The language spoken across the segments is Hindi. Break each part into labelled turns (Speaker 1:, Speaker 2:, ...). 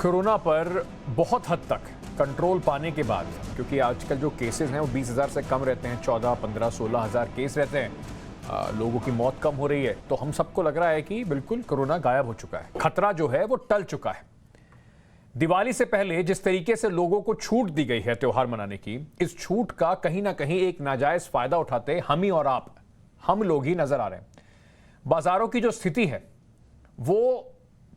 Speaker 1: कोरोना पर बहुत हद तक कंट्रोल पाने के बाद, क्योंकि आजकल जो केसेस हैं वो 20,000 से कम रहते हैं, 14, 15, 16,000 केस रहते हैं, लोगों की मौत कम हो रही है, तो हम सबको लग रहा है कि बिल्कुल कोरोना गायब हो चुका है, खतरा जो है वो टल चुका है। दिवाली से पहले जिस तरीके से लोगों को छूट दी गई है त्योहार मनाने की, इस छूट का कहीं ना कहीं एक नाजायज फायदा उठाते हम ही और आप, हम लोग ही नजर आ रहे हैं। बाजारों की जो स्थिति है वो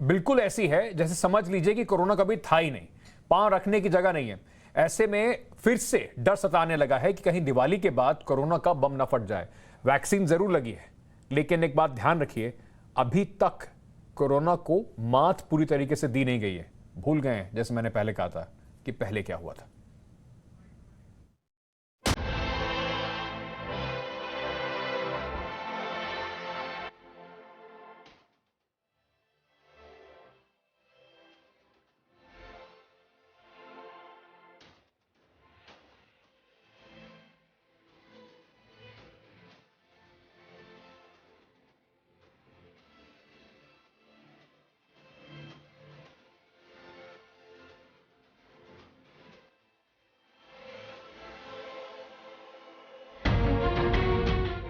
Speaker 1: बिल्कुल ऐसी है जैसे समझ लीजिए कि कोरोना कभी था ही नहीं, पांव रखने की जगह नहीं है। ऐसे में फिर से डर सताने लगा है कि कहीं दिवाली के बाद कोरोना का बम न फट जाए। वैक्सीन जरूर लगी है, लेकिन एक बात ध्यान रखिए, अभी तक कोरोना को मात पूरी तरीके से दी नहीं गई है। भूल गए हैं, जैसे मैंने पहले कहा था कि पहले क्या हुआ था।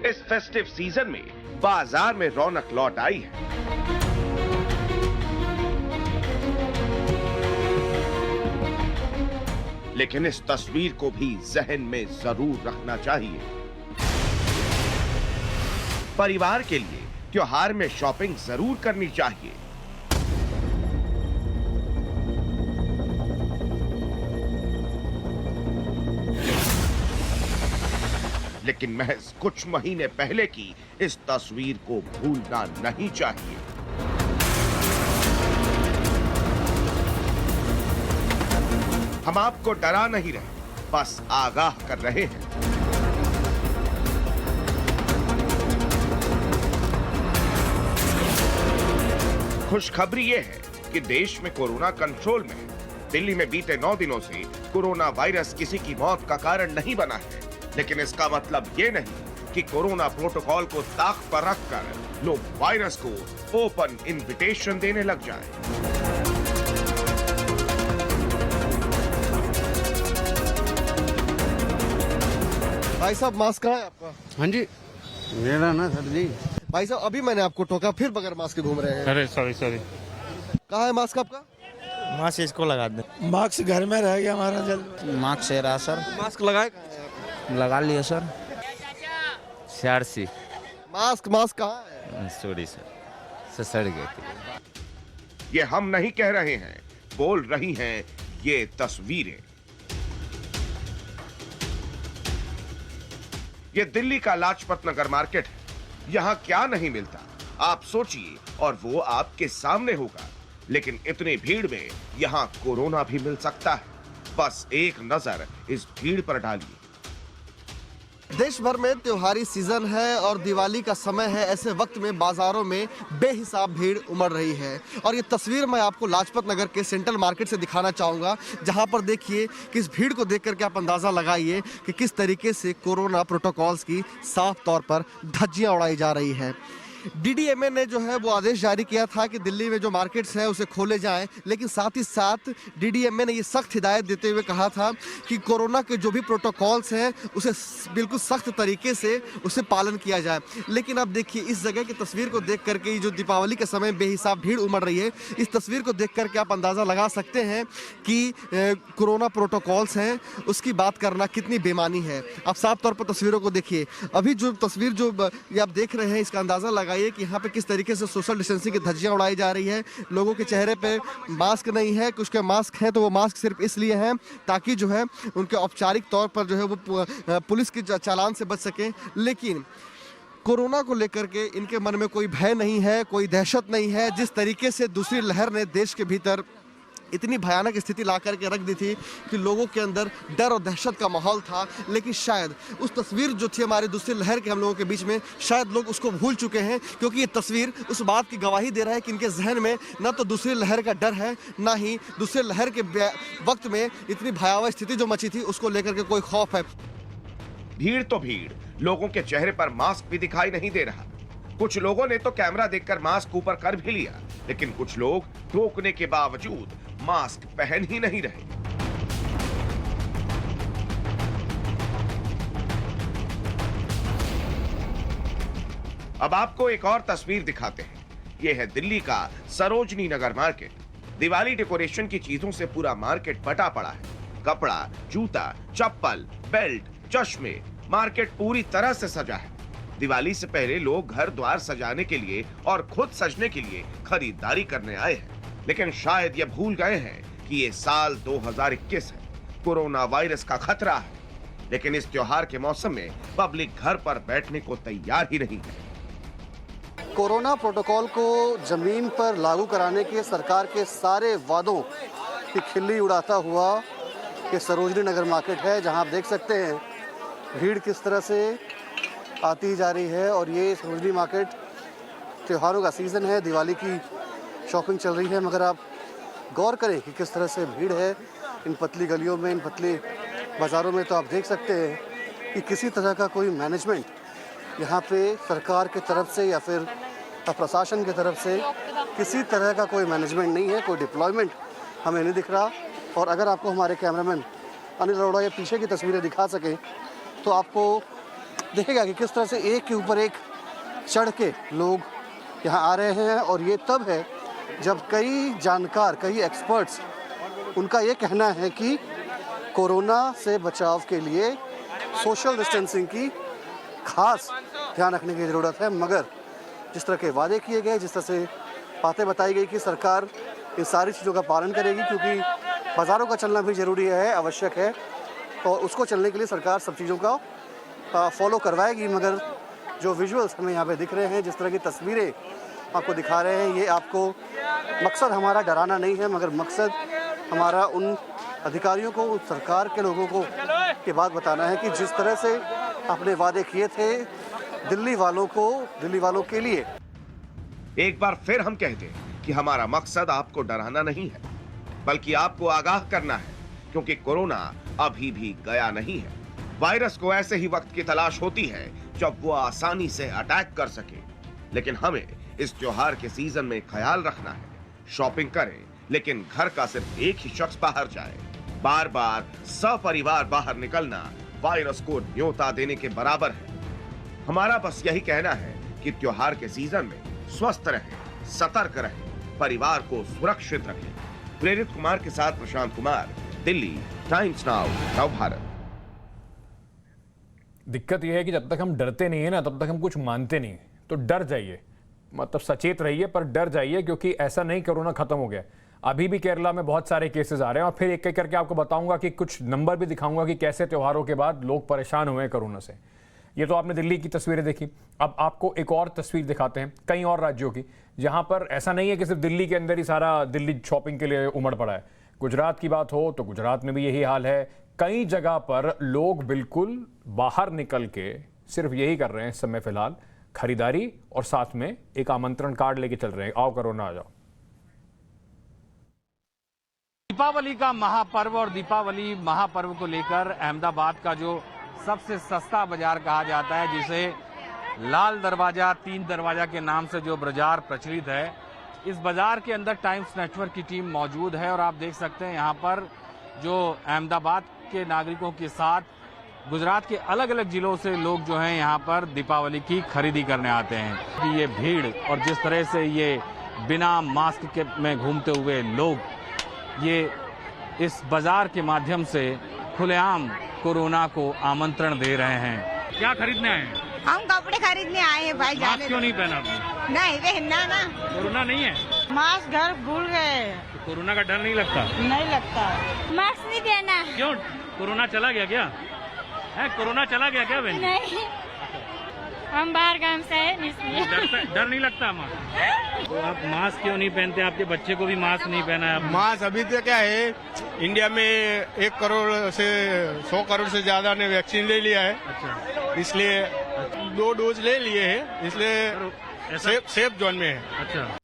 Speaker 2: इस फेस्टिव सीजन में बाजार में रौनक लौट आई है। लेकिन इस तस्वीर को भी जहन में जरूर रखना चाहिए। परिवार के लिए त्योहार में शॉपिंग जरूर करनी चाहिए, लेकिन महज कुछ महीने पहले की इस तस्वीर को भूलना नहीं चाहिए। हम आपको डरा नहीं रहे, बस आगाह कर रहे हैं। खुशखबरी यह है कि देश में कोरोना कंट्रोल में है। दिल्ली में बीते 9 दिनों से कोरोना वायरस किसी की मौत का कारण नहीं बना है, लेकिन इसका मतलब ये नहीं कि कोरोना प्रोटोकॉल को ताक पर रखकर लोग वायरस को ओपन इनविटेशन देने लग जाएं।
Speaker 3: भाई साहब मास्क कहाँ है आपका?
Speaker 4: हाँ जी, मेरा ना सर जी।
Speaker 3: भाई साहब अभी मैंने आपको टोका, फिर बगैर मास्क के घूम रहे हैं।
Speaker 4: अरे सॉरी।
Speaker 3: कहाँ है मास्क आपका?
Speaker 5: मास्क इसको लगा दे।
Speaker 6: मास्क घर में रह गया हमारा, जल्द
Speaker 5: मास्क है रहा सर,
Speaker 3: मास्क लगाए?
Speaker 5: लगा लिया सर।
Speaker 7: CRC
Speaker 3: मास्क कहाँ है?
Speaker 7: सॉरी सर, सड़ गए थे।
Speaker 2: ये हम नहीं कह रहे हैं, बोल रही हैं ये तस्वीरें। ये दिल्ली का लाजपत नगर मार्केट है। यहाँ क्या नहीं मिलता आप सोचिए, और वो आपके सामने होगा। लेकिन इतनी भीड़ में यहाँ कोरोना भी मिल सकता है। बस एक नजर इस भीड़ पर डालिए।
Speaker 3: देश भर में त्योहारी सीजन है और दिवाली का समय है। ऐसे वक्त में बाजारों में बेहिसाब भीड़ उमड़ रही है, और ये तस्वीर मैं आपको लाजपत नगर के सेंट्रल मार्केट से दिखाना चाहूँगा, जहाँ पर देखिए कि इस भीड़ को देख करके आप अंदाज़ा लगाइए कि किस तरीके से कोरोना प्रोटोकॉल्स की साफ तौर पर धज्जियाँ उड़ाई जा रही है। DDMA ने जो है वो आदेश जारी किया था कि दिल्ली में जो मार्केट्स हैं उसे खोले जाएं, लेकिन साथ ही साथ DDMA ने ये सख्त हिदायत देते हुए कहा था कि कोरोना के जो भी प्रोटोकॉल्स हैं उसे बिल्कुल सख्त तरीके से उसे पालन किया जाए। लेकिन अब देखिए इस जगह की तस्वीर को देख करके, जो दीपावली के समय बेहिसाब भीड़ उमड़ रही है, इस तस्वीर को देख करके आप अंदाज़ा लगा सकते हैं कि कोरोना प्रोटोकॉल्स हैं उसकी बात करना कितनी बेमानी है। आप साफ तौर पर तस्वीरों को देखिए। अभी जो तस्वीर जो ये आप देख रहे हैं, इसका अंदाज़ा लगा कि यहाँ पे किस तरीके से सोशल डिस्टेंसिंग की धज्जियां उड़ाई जा रही है। लोगों के चेहरे पे मास्क नहीं है, कुछ के मास्क हैं तो वो मास्क सिर्फ इसलिए हैं ताकि जो है उनके औपचारिक तौर पर जो है वो पुलिस की चालान से बच सकें। लेकिन कोरोना को लेकर के इनके मन में कोई भय नहीं है, कोई दहशत नहीं है। जिस तरीके से दूसरी लहर ने देश के भीतर इतनी भयानक स्थिति ला करके रख दी थी कि लोगों के अंदर डर और दहशत का माहौल था, लेकिन शायद उस तस्वीर जो थी हमारी दूसरी लहर के हम लोगों के बीच में, शायद लोग उसको भूल चुके हैं, क्योंकि ये तस्वीर उस बात की गवाही दे रहा है कि इनके जहन में न तो दूसरी लहर का डर है, ना ही दूसरी लहर के वक्त में इतनी भयावह स्थिति जो मची थी उसको लेकर के कोई खौफ है।
Speaker 2: भीड़ तो भीड़, लोगों के चेहरे पर मास्क भी दिखाई नहीं दे रहा। कुछ लोगों ने तो कैमरा देखकर मास्क ऊपर कर भी लिया, लेकिन कुछ लोग टोकने के बावजूद मास्क पहन ही नहीं रहे। अब आपको एक और तस्वीर दिखाते हैं। यह है दिल्ली का सरोजनी नगर मार्केट। दिवाली डेकोरेशन की चीजों से पूरा मार्केट पटा पड़ा है। कपड़ा, जूता, चप्पल, बेल्ट, चश्मे, मार्केट पूरी तरह से सजा है। दिवाली से पहले लोग घर द्वार सजाने के लिए और खुद सजने के लिए खरीदारी करने आए हैं, लेकिन शायद ये भूल गए हैं कि ये साल 2021 है। कोरोना वायरस का खतरा है, लेकिन इस त्योहार के मौसम में पब्लिक घर पर बैठने को तैयार ही नहीं है।
Speaker 3: कोरोना प्रोटोकॉल को जमीन पर लागू कराने के सरकार के सारे वादों की खिल्ली उड़ाता हुआ ये सरोजनी नगर मार्केट है, जहां आप देख सकते हैं भीड़ किस तरह से आती जा रही है। और ये सरोजनी मार्केट त्योहारों का सीज़न है, दिवाली की शॉपिंग चल रही है, मगर आप गौर करें कि किस तरह से भीड़ है इन पतली गलियों में, इन पतले बाज़ारों में। तो आप देख सकते हैं कि किसी तरह का कोई मैनेजमेंट यहाँ पे सरकार की तरफ से या फिर प्रशासन की तरफ से किसी तरह का कोई मैनेजमेंट नहीं है, कोई डिप्लॉयमेंट हमें नहीं दिख रहा। और अगर आपको हमारे कैमरामैन अनिल अरोड़ा ये पीछे की तस्वीरें दिखा सकें तो आपको दिखेगा कि किस तरह से एक के ऊपर एक चढ़ के लोग यहाँ आ रहे हैं। और ये तब है जब कई जानकार, कई एक्सपर्ट्स, उनका ये कहना है कि कोरोना से बचाव के लिए सोशल डिस्टेंसिंग की खास ध्यान रखने की ज़रूरत है। मगर जिस तरह के वादे किए गए, जिस तरह से बातें बताई गई कि सरकार इन सारी चीज़ों का पालन करेगी, क्योंकि बाज़ारों का चलना भी ज़रूरी है, आवश्यक है, और उसको चलने के लिए सरकार सब चीज़ों का फॉलो करवाएगी। मगर जो विजुअल्स हमें यहाँ पे दिख रहे हैं, जिस तरह की तस्वीरें आपको दिखा रहे हैं, ये आपको मकसद हमारा डराना नहीं है, मगर मकसद हमारा उन अधिकारियों को, उन सरकार के लोगों को ये बात बताना है कि जिस तरह से आपने वादे किए थे दिल्ली वालों के लिए।
Speaker 2: एक बार फिर हम कहते हैं कि हमारा मकसद आपको डराना नहीं है, बल्कि आपको आगाह करना है, क्योंकि कोरोना अभी भी गया नहीं है। वायरस को ऐसे ही वक्त की तलाश होती है जब वो आसानी से अटैक कर सके। लेकिन हमें इस त्योहार के सीजन में ख्याल रखना है। शॉपिंग करें, लेकिन घर का सिर्फ एक ही शख्स बाहर जाए। बार बार सपरिवार बाहर निकलना वायरस को न्योता देने के बराबर है। हमारा बस यही कहना है कि त्योहार के सीजन में स्वस्थ रहें, सतर्क रहें, परिवार को सुरक्षित रखें। प्रेरित कुमार के साथ प्रशांत कुमार, दिल्ली, टाइम्स नाउ, नव भारत।
Speaker 1: दिक्कत यह है कि जब तक हम डरते नहीं है ना, तब तक हम कुछ मानते नहीं। तो डर जाइए, मतलब सचेत रहिए, पर डर जाइए, क्योंकि ऐसा नहीं कोरोना खत्म हो गया। अभी भी केरला में बहुत सारे केसेस आ रहे हैं, और फिर एक एक करके आपको बताऊंगा कि कुछ नंबर भी दिखाऊंगा कि कैसे त्योहारों के बाद लोग परेशान हुए हैं कोरोना से। ये तो आपने दिल्ली की तस्वीरें देखी, अब आपको एक और तस्वीर दिखाते हैं कई और राज्यों की, जहां पर ऐसा नहीं है कि सिर्फ दिल्ली के अंदर ही सारा दिल्ली शॉपिंग के लिए उमड़ पड़ा है। गुजरात की बात हो तो गुजरात में भी यही हाल है। कई जगह पर लोग बिल्कुल बाहर निकल के सिर्फ यही कर रहे हैं इस समय फिलहाल, खरीदारी, और साथ में एक आमंत्रण कार्ड लेके चल रहे हैं, आओ कोरोना आ जाओ।
Speaker 8: दीपावली का महापर्व, और दीपावली महापर्व को लेकर अहमदाबाद का जो सबसे सस्ता बाजार कहा जाता है, जिसे लाल दरवाजा, 3 दरवाजा के नाम से जो बाजार प्रचलित है, इस बाजार के अंदर टाइम्स नेटवर्क की टीम मौजूद है। और आप देख सकते हैं यहाँ पर जो अहमदाबाद के नागरिकों के साथ गुजरात के अलग अलग जिलों से लोग जो हैं यहाँ पर दीपावली की खरीदी करने आते हैं। कि ये भीड़ और जिस तरह से ये बिना मास्क के में घूमते हुए लोग ये इस बाजार के माध्यम से खुलेआम कोरोना को आमंत्रण दे रहे हैं। क्या खरीदने आए हैं?
Speaker 9: हम कपड़े खरीदने आए हैं भाई।
Speaker 8: मास्क क्यों नहीं पहना आपने?
Speaker 9: नहीं पहनना ना,
Speaker 8: कोरोना नहीं है।
Speaker 9: मास्क घर भूल गए।
Speaker 8: तो कोरोना का डर नहीं लगता?
Speaker 9: नहीं लगता, मास्क नहीं पहना।
Speaker 8: क्यों? कोरोना चला गया क्या? है कोरोना चला गया क्या बहन?
Speaker 9: नहीं, हम बाहर गांव से हैं इसलिए।
Speaker 8: डर नहीं लगता मास्क? तो आप मास्क क्यों नहीं पहनते? आपके बच्चे को भी मास्क नहीं पहना है?
Speaker 4: मास्क अभी तो क्या है, इंडिया में 1 करोड़ से 100 करोड़ से ज्यादा ने वैक्सीन ले लिया है।
Speaker 8: अच्छा,
Speaker 4: इसलिए 2 डोज ले लिए हैं, इसलिए सेफ जोन में है।
Speaker 8: अच्छा,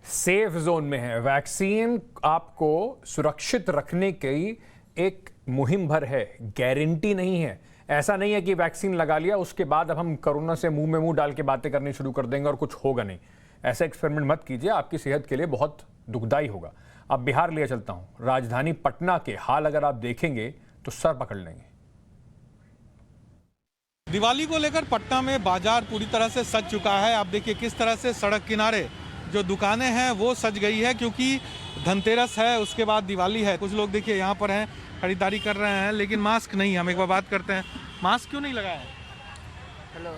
Speaker 1: सेफ जोन में है। वैक्सीन आपको सुरक्षित रखने की एक मुहिम भर है, गारंटी नहीं है। ऐसा नहीं है कि वैक्सीन लगा लिया उसके बाद अब हम कोरोना से मुंह में मुंह डाल के बातें करनी शुरू कर देंगे और कुछ होगा नहीं। ऐसा एक्सपेरिमेंट मत कीजिए, आपकी सेहत के लिए बहुत दुखदाई होगा। अब बिहार ले चलता हूं। राजधानी पटना के हाल अगर आप देखेंगे तो सर पकड़ लेंगे।
Speaker 10: दिवाली को लेकर पटना में बाजार पूरी तरह से सज चुका है। आप देखिए किस तरह से सड़क किनारे जो दुकानें हैं वो सज गई है, क्योंकि धनतेरस है, उसके बाद दिवाली है। कुछ लोग देखिए यहाँ पर हैं, खरीदारी कर रहे हैं, लेकिन मास्क नहीं। हम एक बार बात करते हैं, मास्क क्यों नहीं लगाया है?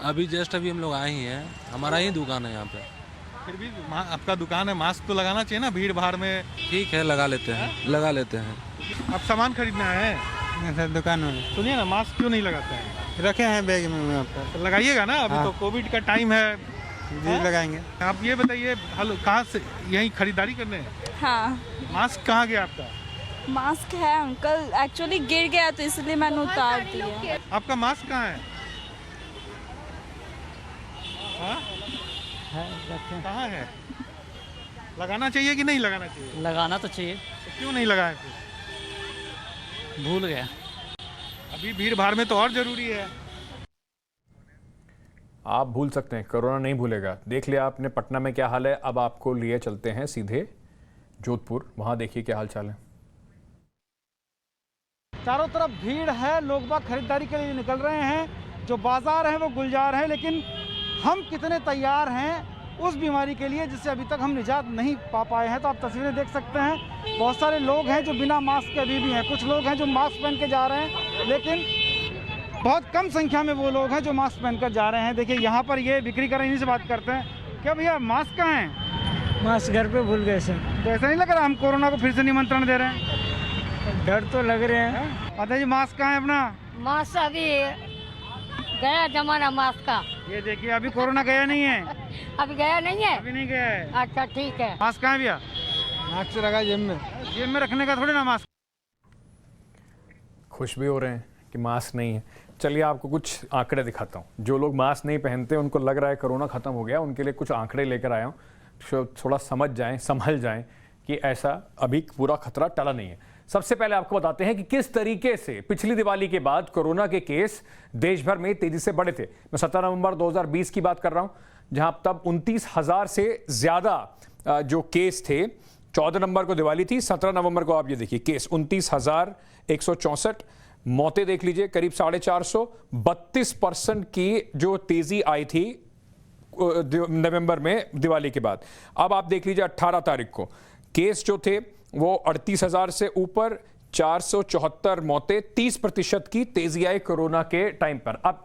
Speaker 11: अभी जस्ट हम लोग आए ही हैं, हमारा ही दुकान है यहाँ पे।
Speaker 10: फिर भी आपका दुकान है, मास्क तो लगाना चाहिए ना भीड़ भाड़ में।
Speaker 11: ठीक है, लगा लेते हैं, लगा लेते हैं।
Speaker 10: आप सामान खरीदना है
Speaker 5: सर दुकान में
Speaker 10: सुनिए ना, मास्क क्यों नहीं लगाते हैं?
Speaker 5: रखे हैं बैग में यहाँ पर।
Speaker 10: तो लगाइएगा ना, अभी तो कोविड का टाइम है।
Speaker 5: जी लगाएंगे।
Speaker 10: आप ये बताइए, हेलो, कहाँ से यहीं खरीदारी करने हैं?
Speaker 9: हाँ,
Speaker 10: मास्क कहाँ गया आपका?
Speaker 9: मास्क है अंकल, एक्चुअली गिर गया तो इसलिए मैंने उतार दिया।
Speaker 10: आपका मास्क कहाँ है? हाँ? कहाँ है? लगाना चाहिए कि नहीं लगाना चाहिए?
Speaker 12: लगाना तो चाहिए।
Speaker 10: तो क्यों नहीं लगाए फिर?
Speaker 12: भूल गया।
Speaker 10: अभी भीड़ भाड़ में तो और जरूरी है।
Speaker 1: आप भूल सकते हैं, कोरोना नहीं भूलेगा। देख लिया आपने पटना में क्या हाल है। अब आपको लिए चलते हैं सीधे जोधपुर, वहां देखिए क्या हाल चाल है।
Speaker 13: चारों तरफ भीड़ है, लोग बाग खरीदारी के लिए निकल रहे हैं। जो बाजार है वो गुलजार है, लेकिन हम कितने तैयार हैं उस बीमारी के लिए जिससे अभी तक हम निजात नहीं पा पाए हैं। तो आप तस्वीरें देख सकते हैं, बहुत सारे लोग हैं जो बिना मास्क के अभी भी हैं। कुछ लोग हैं जो मास्क पहन के जा रहे हैं, लेकिन बहुत कम संख्या में वो लोग हैं जो मास्क पहनकर जा रहे हैं। देखिए यहाँ पर ये बिक्री कर रहे हैं, इन्हीं से बात करते हैं। क्या भैया मास्क कहाँ है?
Speaker 12: मास्क घर पे भूल गए सर।
Speaker 13: तो ऐसा नहीं लग रहा हम कोरोना को फिर से निमंत्रण दे रहे हैं?
Speaker 12: डर तो लग रहे हैं।
Speaker 13: माता जी मास्क कहाँ है अपना?
Speaker 9: मास्क अभी गया जमाना मास्क का।
Speaker 13: ये देखिए अभी कोरोना गया नहीं है।
Speaker 9: अभी गया नहीं है?
Speaker 13: अभी नहीं गया है।
Speaker 9: अच्छा ठीक है।
Speaker 13: मास्क कहाँ है भैया?
Speaker 5: मास्क लगा जेब में।
Speaker 13: जेब में रखने का थोड़ी ना मास्क।
Speaker 1: खुश भी हो रहे हैं कि मास्क नहीं है। चलिए आपको कुछ आंकड़े दिखाता हूँ। जो लोग मास्क नहीं पहनते उनको लग रहा है कोरोना खत्म हो गया, उनके लिए कुछ आंकड़े लेकर आया हूँ। थोड़ा समझ जाएं, संभल जाएं कि ऐसा अभी पूरा खतरा टला नहीं है। सबसे पहले आपको बताते हैं कि किस तरीके से पिछली दिवाली के बाद कोरोना के केस देश भर में तेजी से बढ़े थे। मैं 17 नवंबर 2020 की बात कर रहा हूं, जहां तब 29,000 से ज्यादा जो केस थे। 14 नवंबर को दिवाली थी, 17 नवंबर को आप ये देखिए केस 29,164। मौतें देख लीजिए करीब 450। 32% की जो तेजी आई थी नवंबर में दिवाली के बाद। अब आप देख लीजिए 18 तारीख को केस जो थे वो 38,000 से ऊपर, 474 मौतें, 30% की तेजी आई कोरोना के टाइम पर। अब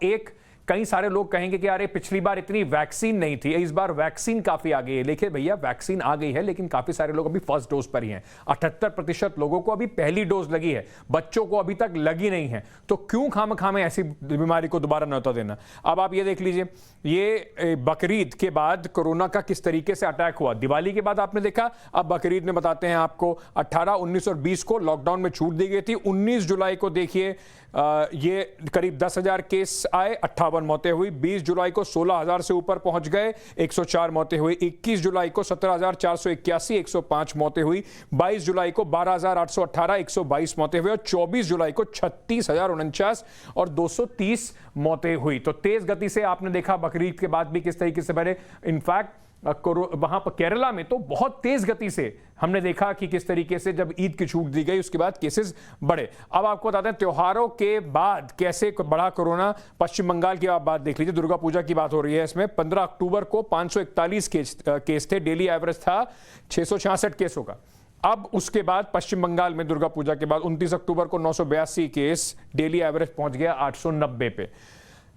Speaker 1: कई सारे लोग कहेंगे कि अरे पिछली बार इतनी वैक्सीन नहीं थी, इस बार वैक्सीन काफी आ गई है। लेकिन भैया वैक्सीन आ गई है, लेकिन काफी सारे लोग अभी फर्स्ट डोज पर ही हैं। 78% लोगों को अभी पहली डोज लगी है, बच्चों को अभी तक लगी नहीं है। तो क्यों खामखामे ऐसी बीमारी को दोबारा न्योता देना। अब आप ये देख लीजिए, ये बकरीद के बाद कोरोना का किस तरीके से अटैक हुआ। दिवाली के बाद आपने देखा, अब बकरीद में बताते हैं आपको। 18, 19 और 20 को लॉकडाउन में छूट दी गई थी। 19 जुलाई को देखिए ये करीब 10,000 केस आए, 58 मौतें हुई। 20 जुलाई को 16,000 से ऊपर पहुंच गए, 104 मौतें हुई। 21 जुलाई को 17,481, 105 मौतें हुई। 22 जुलाई को 12,818, 122 मौतें हुई। और 24 जुलाई को 36,049 और 230 मौतें हुई। तो तेज गति से आपने देखा बकरीद के बाद भी किस तरीके से बढ़े। इनफैक्ट वहां पर केरला में तो बहुत तेज गति से हमने देखा कि किस तरीके से जब ईद की छूट दी गई उसके बाद केसेस बढ़े। अब आपको बताते हैं त्योहारों के बाद कैसे बढ़ा कोरोना। पश्चिम बंगाल की आप बात देख लीजिए, दुर्गा पूजा की बात हो रही है इसमें। 15 अक्टूबर को 541 केस थे, डेली एवरेज था 666 केसों का। अब उसके बाद पश्चिम बंगाल में दुर्गा पूजा के बाद 29 अक्टूबर को 982 केस, डेली एवरेज पहुंच गया 890 पे।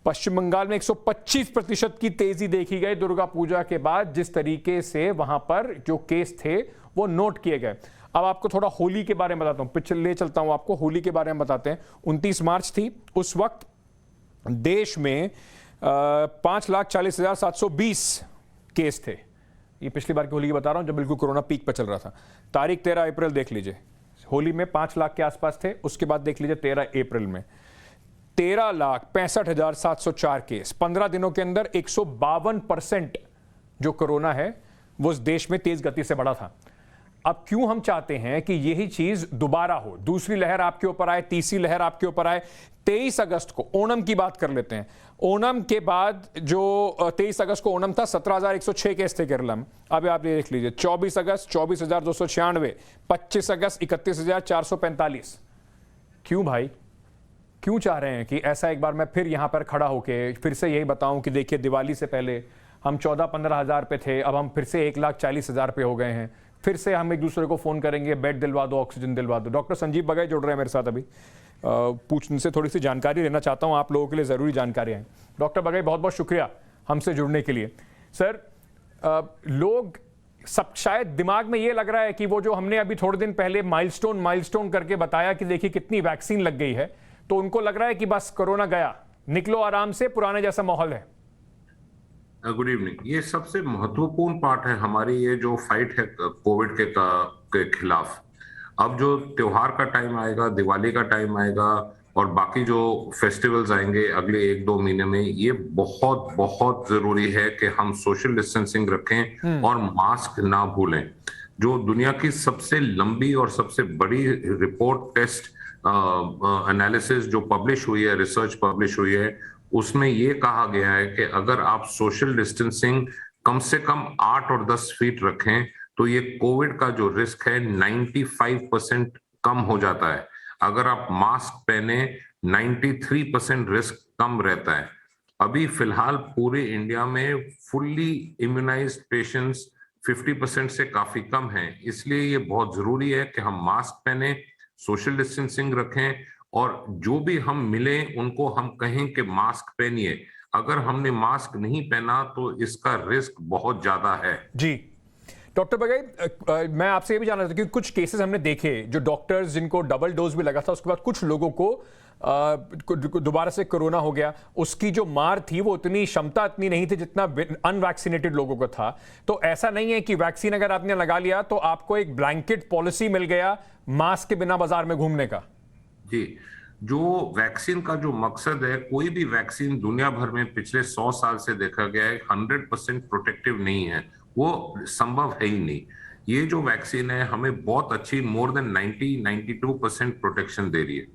Speaker 1: पश्चिम बंगाल में 125% की तेजी देखी गई दुर्गा पूजा के बाद, जिस तरीके से वहां पर जो केस थे वो नोट किए गए। अब आपको थोड़ा होली के बारे में बताता हूं, पिछले चलता हूं आपको, होली के बारे में बताते हैं। 29 मार्च थी, उस वक्त देश में 5,40,720 केस थे। ये पिछली बार की होली की बता रहा हूं जब बिल्कुल कोरोना पीक पर चल रहा था। तारीख 13 अप्रैल देख लीजिए, होली में 5 लाख के आसपास थे। उसके बाद देख लीजिए 13 अप्रैल में 13,65,704 केस। 15 दिनों के अंदर 152% जो कोरोना है वो इस देश में तेज गति से बढ़ा था। अब क्यों हम चाहते हैं कि यही चीज दोबारा हो, दूसरी लहर आपके ऊपर आए, तीसरी लहर आपके ऊपर आए। 23 अगस्त को ओणम की बात कर लेते हैं। ओणम के बाद जो 23 अगस्त को ओणम था, 17,106 केस थे केरला में। अब आप ये देख लीजिए, 24 अगस्त 24,296, 25 अगस्त 31,445। क्यों भाई, क्यों चाह रहे हैं कि ऐसा एक बार मैं फिर यहां पर खड़ा होके फिर से यही बताऊं कि देखिए दिवाली से पहले हम 14-15 हज़ार पे थे, अब हम फिर से 1,40,000 पे हो गए हैं, फिर से हम एक दूसरे को फोन करेंगे, बेड दिलवा दो, ऑक्सीजन दिलवा दो। डॉक्टर संजीव बघेल जुड़ रहे हैं मेरे साथ अभी, पूछने से थोड़ी सी जानकारी लेना चाहता हूं, आप लोगों के लिए ज़रूरी जानकारी है। डॉक्टर बघेल बहुत बहुत शुक्रिया हमसे जुड़ने के लिए। सर, लोग सब शायद दिमाग में ये लग रहा है कि वो जो हमने अभी थोड़े दिन पहले माइलस्टोन करके बताया कि देखिए कितनी वैक्सीन लग गई है, तो उनको लग रहा है कि बस कोरोना गया, निकलो आराम से, पुराने जैसा माहौल है।
Speaker 14: Good evening. ये सबसे महत्वपूर्ण पार्ट है हमारी ये जो फाइट है कोविड के खिलाफ। अब जो त्योहार का टाइम आएगा, दिवाली का टाइम आएगा और बाकी जो फेस्टिवल्स आएंगे अगले 1-2 महीने में, ये बहुत बहुत जरूरी है कि हम सोशल डिस्टेंसिंग रखें और मास्क ना भूलें। जो दुनिया की सबसे लंबी और सबसे बड़ी रिपोर्ट टेस्ट एनालिसिस जो पब्लिश हुई है, रिसर्च पब्लिश हुई है, उसमें ये कहा गया है कि अगर आप सोशल डिस्टेंसिंग कम से कम 8 और 10 फीट रखें तो ये कोविड का जो रिस्क है 95% कम हो जाता है। अगर आप मास्क पहने 93% रिस्क कम रहता है। अभी फिलहाल पूरे इंडिया में फुल्ली इम्यूनाइज्ड पेशेंट्स 50% से काफी कम हैं, इसलिए ये बहुत जरूरी है कि हम मास्क पहने, सोशल डिस्टेंसिंग रखें और जो भी हम मिले उनको हम कहें कि मास्क पहनिए। अगर हमने मास्क नहीं पहना तो इसका रिस्क बहुत ज्यादा है। जी
Speaker 1: डॉक्टर बघेल, मैं आपसे ये भी जानना चाहता हूँ कि कुछ केसेस हमने देखे जो डॉक्टर्स जिनको डबल डोज भी लगा था, उसके बाद कुछ लोगों को दोबारा से कोरोना हो गया, उसकी जो मार थी वो उतनी क्षमता इतनी नहीं थी जितना अनवैक्सीनेटेड लोगों को था। तो ऐसा नहीं है कि वैक्सीन अगर आपने लगा लिया तो आपको एक ब्लैंकेट पॉलिसी मिल गया मास्क के बिना बाजार में घूमने का।
Speaker 14: जी, जो वैक्सीन का जो मकसद है, कोई भी वैक्सीन दुनिया भर में पिछले 100 साल से देखा गया है 100% प्रोटेक्टिव नहीं है, वो संभव है ही नहीं। ये जो वैक्सीन है हमें बहुत अच्छी मोर देन 90-92% प्रोटेक्शन दे रही है।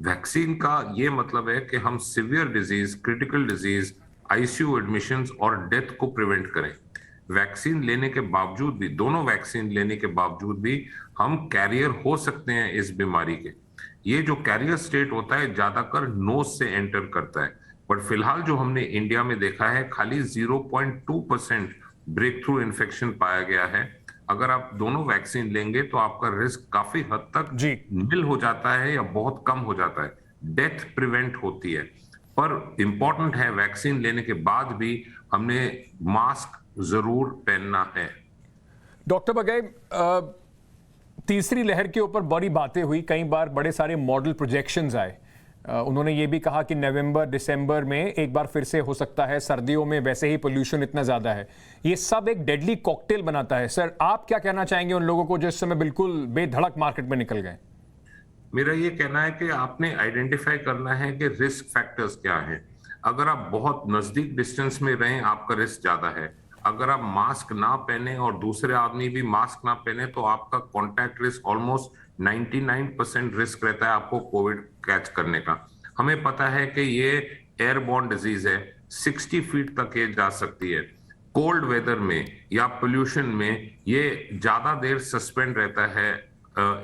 Speaker 14: वैक्सीन का ये मतलब है कि हम severe disease, critical disease, ICU admissions और डेथ को प्रिवेंट करें। वैक्सीन लेने के बावजूद भी, दोनों वैक्सीन लेने के बावजूद भी हम कैरियर हो सकते हैं इस बीमारी के। ये जो कैरियर स्टेट होता है ज्यादातर नोज से एंटर करता है, बट फिलहाल जो हमने इंडिया में देखा है खाली 0.2% ब्रेक थ्रू इन्फेक्शन पाया गया है। अगर आप दोनों वैक्सीन लेंगे तो आपका रिस्क काफी हद तक निल हो जाता है या बहुत कम हो जाता है, डेथ प्रिवेंट होती है। पर इंपॉर्टेंट है वैक्सीन लेने के बाद भी हमने मास्क जरूर पहनना है।
Speaker 1: डॉक्टर बघेल, तीसरी लहर के ऊपर बड़ी बातें हुई, कई बार बड़े सारे मॉडल प्रोजेक्शंस आए। उन्होंने ये भी कहा कि नवंबर दिसंबर में एक बार फिर से हो सकता है, सर्दियों में वैसे ही पोल्यूशन इतना ज्यादा है। ये सब एक डेडली कॉकटेल बनाता है। सर, आप क्या कहना चाहेंगे उन लोगों को जो इस समय बिल्कुल बेधड़क मार्केट में निकल गए?
Speaker 14: मेरा ये कहना है कि आपने आइडेंटिफाई करना है कि रिस्क फैक्टर्स क्या है। अगर आप बहुत नजदीक डिस्टेंस में रहें आपका रिस्क ज्यादा है। अगर आप मास्क ना पहने और दूसरे आदमी भी मास्क ना पहने तो आपका कॉन्टैक्ट रिस्क ऑलमोस्ट 99% रिस्क रहता है आपको कोविड कैच करने का। हमें पता है कि ये एयरबॉर्न डिजीज है, 60 फीट तक ये जा सकती है। कोल्ड वेदर में या पोल्यूशन में ये ज्यादा देर सस्पेंड रहता है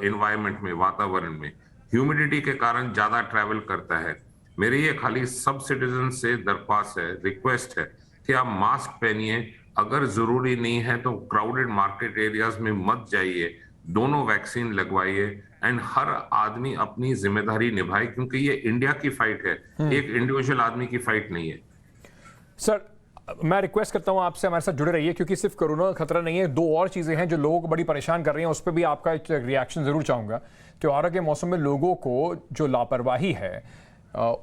Speaker 14: एनवायरनमेंट में, वातावरण में। ह्यूमिडिटी के कारण ज्यादा ट्रैवल करता है। मेरी ये खाली सब सिटीजन से दरख्वास्त है, रिक्वेस्ट है कि आप मास्क पहनिए। अगर जरूरी नहीं है तो क्राउडेड मार्केट एरियाज में मत जाइए, दोनों वैक्सीन लगवाइए एंड हर आदमी अपनी जिम्मेदारी निभाए, क्योंकि ये इंडिया की फाइट है, एक इंडिविजुअल आदमी की फाइट नहीं है।
Speaker 1: सर, मैं रिक्वेस्ट करता हूं आपसे हमारे साथ जुड़े रहिए, क्योंकि सिर्फ कोरोना का खतरा नहीं है, दो और चीजें हैं जो लोगों को बड़ी परेशान कर रही हैं, उस पर भी आपका एक रिएक्शन जरूर चाहूंगा। त्योहारों के मौसम में लोगों को जो लापरवाही है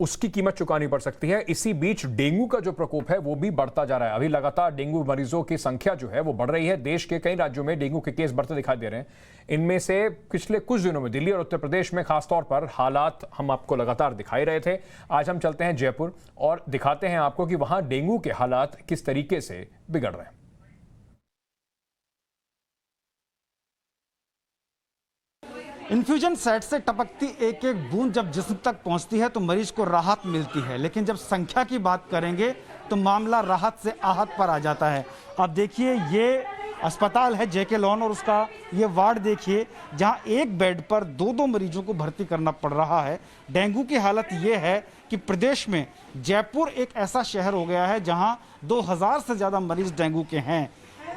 Speaker 1: उसकी कीमत चुकानी पड़ सकती है। इसी बीच डेंगू का जो प्रकोप है वो भी बढ़ता जा रहा है। अभी लगातार डेंगू मरीजों की संख्या जो है वो बढ़ रही है। देश के कई राज्यों में डेंगू के केस बढ़ते दिखाई दे रहे हैं। इनमें से पिछले कुछ दिनों में दिल्ली और उत्तर प्रदेश में खासतौर पर हालात हम आपको लगातार दिखाई रहे थे। आज हम चलते हैं जयपुर और दिखाते हैं आपको कि वहां डेंगू के हालात किस तरीके से बिगड़ रहे हैं।
Speaker 13: इन्फ्यूजन सेट से टपकती एक एक बूंद जब जिस्म तक पहुंचती है तो मरीज को राहत मिलती है, लेकिन जब संख्या की बात करेंगे तो मामला राहत से आहत पर आ जाता है। अब देखिए ये अस्पताल है जेके लॉन और उसका ये वार्ड देखिए जहां एक बेड पर 2-2 मरीजों को भर्ती करना पड़ रहा है। डेंगू की हालत ये है कि प्रदेश में जयपुर एक ऐसा शहर हो गया है जहां 2000 से ज़्यादा मरीज डेंगू के हैं।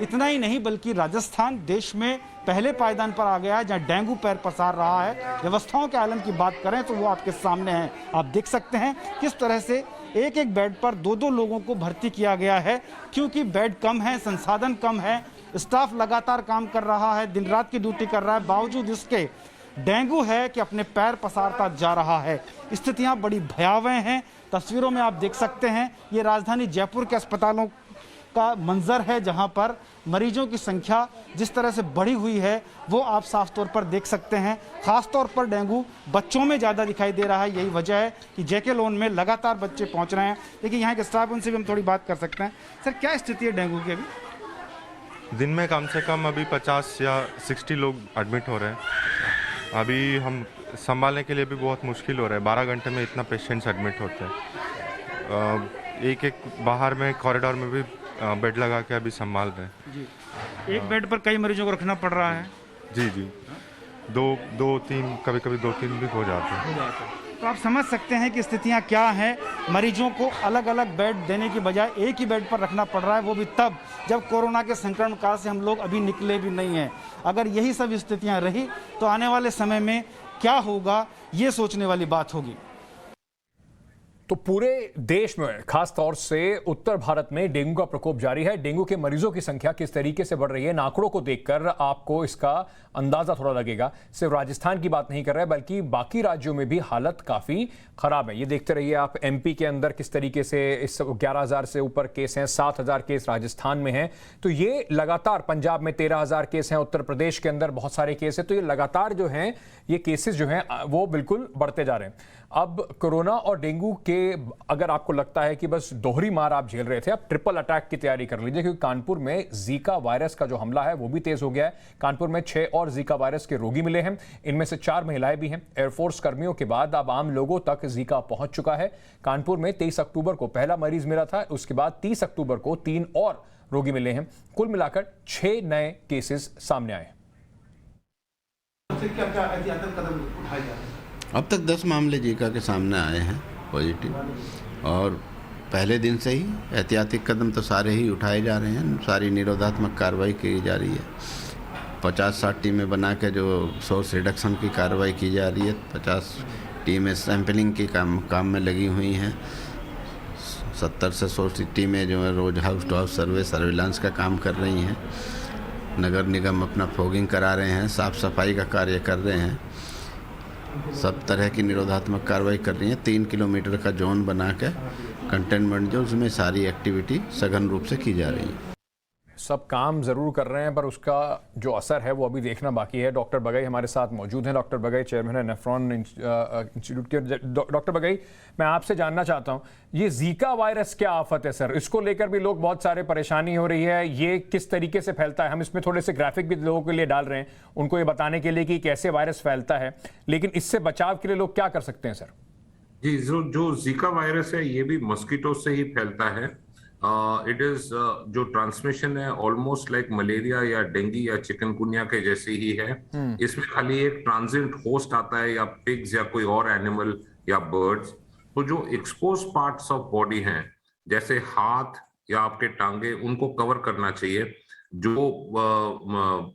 Speaker 13: इतना ही नहीं बल्कि राजस्थान देश में पहले पायदान पर आ गया है जहां डेंगू पैर पसार रहा है। व्यवस्थाओं के आलम की बात करें तो वो आपके सामने है। आप देख सकते हैं किस तरह से एक एक बेड पर 2-2 लोगों को भर्ती किया गया है, क्योंकि बेड कम है, संसाधन कम है, स्टाफ लगातार काम कर रहा है, दिन रात की ड्यूटी कर रहा है, बावजूद इसके डेंगू है कि अपने पैर पसारता जा रहा है। स्थितियां बड़ी भयावह हैं। तस्वीरों में आप देख सकते हैं ये राजधानी जयपुर के अस्पतालों का मंजर है जहां पर मरीजों की संख्या जिस तरह से बढ़ी हुई है वो आप साफ तौर पर देख सकते हैं। खास तौर पर डेंगू बच्चों में ज़्यादा दिखाई दे रहा है। यही वजह है कि जेके लोन में लगातार बच्चे पहुंच रहे हैं। लेकिन यहाँ के स्टाफ उनसे भी हम थोड़ी बात कर सकते हैं। सर क्या स्थिति है डेंगू की? अभी
Speaker 15: दिन में कम से कम अभी 50 या 60 लोग एडमिट हो रहे हैं। अभी हम संभालने के लिए भी बहुत मुश्किल हो रहा है। 12 घंटे में इतना पेशेंट्स एडमिट होते हैं। एक एक बाहर में कॉरिडोर में भी बेड लगा के अभी संभाल रहे हैं
Speaker 13: जी। एक बेड पर कई मरीजों को रखना पड़ रहा है।
Speaker 15: जी जी, दो तीन, कभी कभी 2-3 भी हो जाते हैं।
Speaker 13: तो आप समझ सकते हैं कि स्थितियां क्या हैं। मरीजों को अलग अलग बेड देने की बजाय एक ही बेड पर रखना पड़ रहा है, वो भी तब जब कोरोना के संक्रमण काल से हम लोग अभी निकले भी नहीं हैं। अगर यही सब स्थितियां रही तो आने वाले समय में क्या होगा ये सोचने वाली बात होगी।
Speaker 1: तो पूरे देश में खास तौर से उत्तर भारत में डेंगू का प्रकोप जारी है। डेंगू के मरीजों की संख्या किस तरीके से बढ़ रही है, आंकड़ों को देखकर आपको इसका अंदाजा थोड़ा लगेगा। सिर्फ राजस्थान की बात नहीं कर रहे हैं बल्कि बाकी राज्यों में भी हालत काफी खराब है। ये देखते रहिए आप एमपी के अंदर किस तरीके से इस 11,000 से ऊपर केस हैं, 7,000 केस राजस्थान में हैं। तो ये लगातार पंजाब में 13,000 केस हैं, उत्तर प्रदेश के अंदर बहुत सारे केस हैं। तो ये लगातार जो हैं ये केसेस जो हैं वो बिल्कुल बढ़ते जा रहे हैं। अब कोरोना और डेंगू के अगर आपको लगता है कि बस दोहरी मार आप झेल रहे थे, अब ट्रिपल अटैक की तैयारी कर लीजिए, क्योंकि कानपुर में जीका वायरस का जो हमला है वो भी तेज हो गया है। कानपुर में 6 और जीका वायरस के रोगी मिले हैं, इनमें से 4 महिलाएं भी हैं। एयरफोर्स कर्मियों के बाद अब आम लोगों तक जीका पहुंच चुका है। कानपुर में 23 अक्टूबर को पहला मरीज मिला था, उसके बाद 30 अक्टूबर को 3 और रोगी मिले हैं। कुल मिलाकर 6 नए केसेस सामने आए।
Speaker 7: अब तक 10 मामले जीका के सामने आए हैं पॉजिटिव, और पहले दिन से ही एहतियाती कदम तो सारे ही उठाए जा रहे हैं। सारी निरोधात्मक कार्रवाई की जा रही है। 50-60 टीमें बना के जो सोर्स रिडक्शन की कार्रवाई की जा रही है। 50 टीमें सैंपलिंग की काम में लगी हुई हैं। 70 से 100 टीमें जो है रोज हाउस टू हाउस सर्विलांस का काम कर रही हैं। नगर निगम अपना फॉगिंग करा रहे हैं, साफ सफाई का कार्य कर रहे हैं। सब तरह की निरोधात्मक कार्रवाई कर रही है। 3 किलोमीटर का जोन बना के कंटेनमेंट जो उसमें सारी एक्टिविटी सघन रूप से की जा रही है।
Speaker 1: सब काम जरूर कर रहे हैं पर उसका जो असर है वो अभी देखना बाकी है। डॉक्टर बगई हमारे साथ मौजूद हैं। डॉक्टर बगई चेयरमैन है नेफ्रॉन इंस्टीट्यूट के। डॉक्टर बगई, मैं आपसे जानना चाहता हूं, ये जीका वायरस क्या आफत है सर? इसको लेकर भी लोग बहुत सारे परेशानी हो रही है। ये किस तरीके से फैलता है? हम इसमें थोड़े से ग्राफिक भी लोगों के लिए डाल रहे हैं, उनको ये बताने के लिए कि कैसे वायरस फैलता है, लेकिन इससे बचाव के लिए लोग क्या कर सकते हैं सर?
Speaker 14: जी, जो जीका वायरस है ये भी मस्कीटो से ही फैलता है। इट इज जो ट्रांसमिशन है ऑलमोस्ट लाइक मलेरिया या डेंगू या चिकनगुनिया के जैसे ही है। इसमें खाली एक ट्रांजिट होस्ट आता है, या पिग्स या कोई और एनिमल या बर्ड्स। तो जो एक्सपोज पार्ट्स ऑफ बॉडी हैं जैसे हाथ या आपके टांगे, उनको कवर करना चाहिए। जो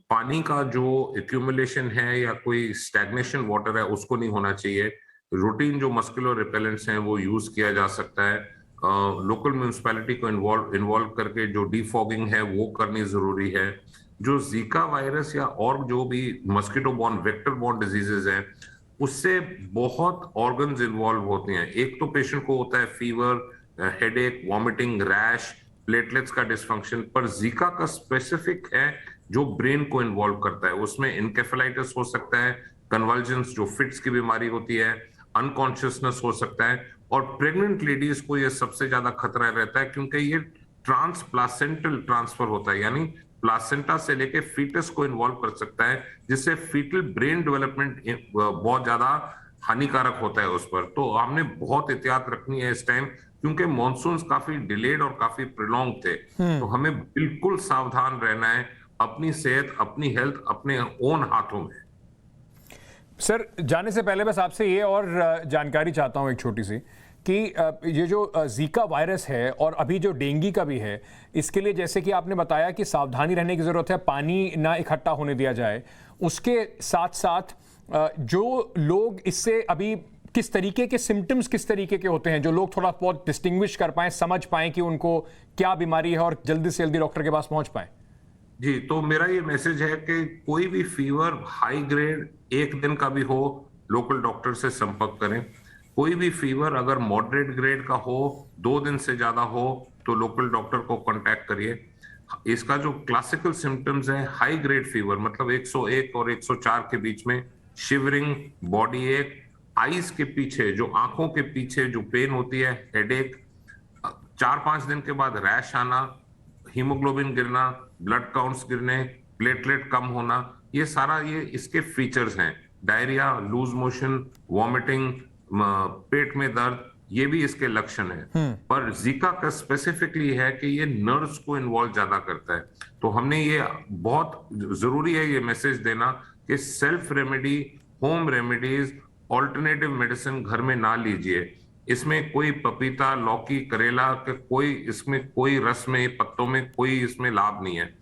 Speaker 14: पानी का जो एक्यूमुलेशन है या कोई स्टैग्नेशन वाटर है उसको नहीं होना चाहिए। रूटीन जो मस्कुलर रिपेलेंट्स हैं वो यूज किया जा सकता है। लोकल म्यूनिसिपैलिटी को इन्वॉल्व करके जो डीफॉगिंग है वो करनी जरूरी है। जो जीका वायरस या और जो भी mosquito born vector borne diseases हैं उससे बहुत ऑर्गन्स इन्वॉल्व होते हैं। एक तो पेशेंट को होता है fever, headache, vomiting, rash, platelets का डिसफंक्शन, पर जीका का स्पेसिफिक है जो ब्रेन को इन्वॉल्व करता है। उसमें इनकेफेलाइटिस हो सकता है, कन्वल्जन्स जो फिट्स की बीमारी होती है, अनकॉन्शियसनेस हो सकता है। और प्रेग्नेंट लेडीज को ये सबसे ज्यादा खतरा रहता है क्योंकि ये ट्रांसप्लासेंटल ट्रांसफर होता है, यानी प्लासेंटा से लेके फीटस को इन्वॉल्व कर सकता है, जिससे फीटल ब्रेन डेवलपमेंट बहुत ज्यादा हानिकारक होता है उस पर। तो हमने बहुत एहतियात रखनी है इस टाइम, क्योंकि मॉनसून काफी डिलेड और काफी प्रिलॉन्ग थे। तो हमें बिल्कुल सावधान रहना है, अपनी सेहत, अपनी हेल्थ अपने ओन हाथों में।
Speaker 1: सर, जाने से पहले बस आपसे ये और जानकारी चाहता हूं एक छोटी सी, कि ये जो जीका वायरस है और अभी जो डेंगू का भी है, इसके लिए जैसे कि आपने बताया कि सावधानी रहने की ज़रूरत है, पानी ना इकट्ठा होने दिया जाए, उसके साथ साथ जो लोग इससे अभी किस तरीके के सिम्टम्स किस तरीके के होते हैं, जो लोग थोड़ा बहुत डिस्टिंग्विश कर पाएं, समझ पाएं कि उनको क्या बीमारी है और जल्दी से जल्दी डॉक्टर के पास पहुंच पाएं।
Speaker 14: जी, तो मेरा ये मैसेज है कि कोई भी फीवर हाई ग्रेड 1 दिन का भी हो, लोकल डॉक्टर से संपर्क करें। कोई भी फीवर अगर मॉडरेट ग्रेड का हो, 2 दिन से ज्यादा हो, तो लोकल डॉक्टर को कांटेक्ट करिए। इसका जो क्लासिकल सिम्टम्स है, हाई ग्रेड फीवर मतलब 101 और 104 के बीच में, शिवरिंग, बॉडी एक, आईज के पीछे जो आंखों के पीछे जो पेन होती है, हेडेक, 4-5 दिन के बाद रैश आना, हीमोग्लोबिन गिरना, ब्लड काउंट्स गिरने, प्लेटलेट कम होना, ये सारा ये इसके फीचर्स हैं। डायरिया, लूज मोशन, वॉमिटिंग, पेट में दर्द, ये भी इसके लक्षण है। पर जीका का स्पेसिफिकली है कि ये नर्व्स को इन्वॉल्व ज्यादा करता है। तो हमने ये बहुत जरूरी है ये मैसेज देना कि self remedy, home remedies, alternative medicine घर में ना लीजिए। इसमें कोई पपीता, लौकी, करेला के कोई इसमें कोई रस में, पत्तों में कोई इसमें लाभ नहीं है।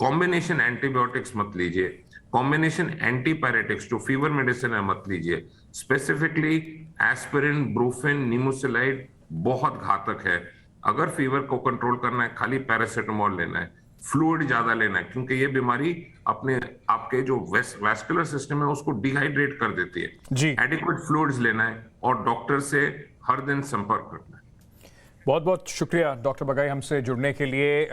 Speaker 14: कॉम्बिनेशन एंटीबायोटिक्स मत लीजिए, कॉम्बिनेशन एंटीपायरेटिक्स जो फीवर मेडिसिन है मत लीजिए। स्पेसिफिकली एस्पिरिन, ब्रूफिन, निमोसिलाइड बहुत घातक है। अगर फीवर को कंट्रोल करना है, खाली पैरासिटामोल लेना है, फ्लूइड ज्यादा लेना है, क्योंकि ये बीमारी अपने आपके जो वैस्कुलर सिस्टम है उसको डिहाइड्रेट कर देती है।
Speaker 1: जी,
Speaker 14: एडिक्वेट फ्लूइड्स लेना है और डॉक्टर से हर दिन संपर्क करना है।
Speaker 1: बहुत बहुत शुक्रिया डॉक्टर बगाई हमसे जुड़ने के लिए।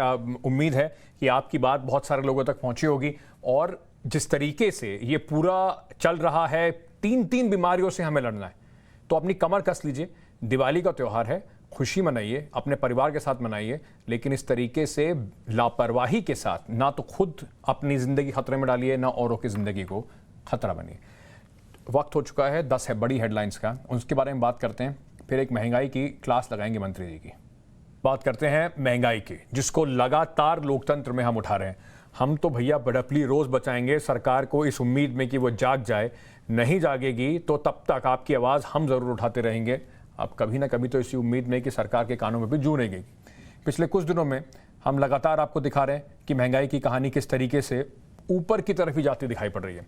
Speaker 1: उम्मीद है कि आपकी बात बहुत सारे लोगों तक पहुंची होगी, और जिस तरीके से ये पूरा चल रहा है, 3 बीमारियों से हमें लड़ना है, तो अपनी कमर कस लीजिए। दिवाली का त्यौहार है, खुशी मनाइए, अपने परिवार के साथ मनाइए, लेकिन इस तरीके से लापरवाही के साथ ना तो खुद अपनी ज़िंदगी खतरे में डालिए, ना औरों की ज़िंदगी को खतरा बनिए। वक्त हो चुका है 10 है बड़ी हेडलाइंस का, उसके बारे में बात करते हैं, फिर एक महंगाई की क्लास लगाएंगे मंत्री जी की। बात करते हैं महंगाई की, जिसको लगातार लोकतंत्र में हम उठा रहे हैं। हम तो भैया बड़पली रोज़ बचाएंगे सरकार को इस उम्मीद में कि वो जाग जाए, नहीं जागेगी तो तब तक आपकी आवाज़ हम ज़रूर उठाते रहेंगे। अब कभी ना कभी तो इसी उम्मीद में कि सरकार के कानों में भी जू नहीं गई। पिछले कुछ दिनों में हम लगातार आपको दिखा रहे हैं कि महंगाई की कहानी किस तरीके से ऊपर की तरफ ही जाती दिखाई पड़ रही है।